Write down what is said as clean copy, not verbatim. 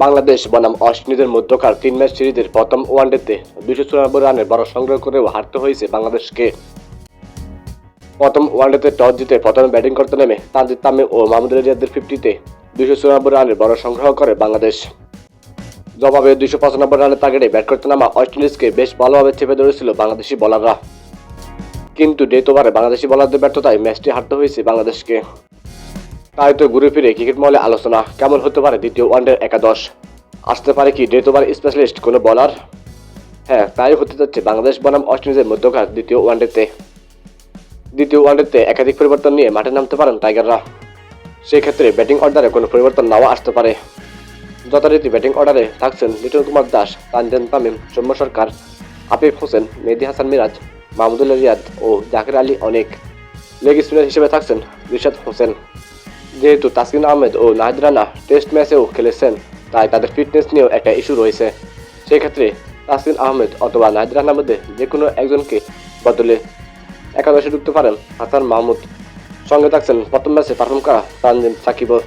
বাংলাদেশ বনাম ওয়েস্ট ইন্ডিজের মধ্যকার 3 ম্যাচ সিরিজের প্রথম ওয়ানডেতে 294 রানের বড় সংগ্রহ করেও হারতে হয়েছে বাংলাদেশকে। প্রথম ওয়ানডেতে টস জিতে প্রথমে ব্যাটিং করতে নেমে তানজিদ তামিম ও মাহমুদুল রিয়াদের 50-তে 294 রানের বড় সংগ্রহ করে বাংলাদেশ। জবাবে 295 রানের টার্গেটে ব্যাট করতে নামা ওয়েস্ট ইন্ডিজকে বেশ ভালোভাবে চেপে ধরেছিল বাংলাদেশি বোলাররা, কিন্তু ডেথ ওভারে বাংলাদেশি বোলারদের ব্যর্থতায় ম্যাচটি হারতে হয়েছে বাংলাদেশকে। তাই তো ঘুরে ফিরে ক্রিকেট মহলে আলোচনা, কেমন হতে পারে দ্বিতীয় ওয়ানডের একাদশ? আসতে পারে কি ডেথ ওভার স্পেশালিস্ট কোনো বোলার? হ্যাঁ, তাই হতে যাচ্ছে বাংলাদেশ বনাম ওয়েস্ট ইন্ডিজের মধ্যকার দ্বিতীয় ওয়ানডেতে একাধিক পরিবর্তন নিয়ে মাঠে নামতে পারেন টাইগাররা। সেক্ষেত্রে ব্যাটিং অর্ডারে কোনো পরিবর্তন নাও আসতে পারে। যথারীতি ব্যাটিং অর্ডারে থাকছেন লিটন কুমার দাস, তানজিদ তামিম, সৌম্য সরকার, আফিফ হোসেন, মেহেদী হাসান মিরাজ, মাহমুদুল রিয়াদ ও জাকির আলী অনেক। লেগ স্পিনার হিসেবে থাকছেন রিশাদ হোসেন। যেহেতু তাসকিন আহমেদ ও নাহিদ রানা টেস্ট ম্যাচেও খেলেছেন, তাই তাদের ফিটনেস নিয়েও একটা ইস্যু রয়েছে। সেক্ষেত্রে তাসকিন আহমেদ অথবা নাহিদ রানার মধ্যে যে কোনো একজনকে বদলে একাদশে ঢুকতে পারেন হাসান মাহমুদ। সঙ্গে থাকছেন প্রথম ম্যাচে পারফর্ম করা তানজিম সাকিবও।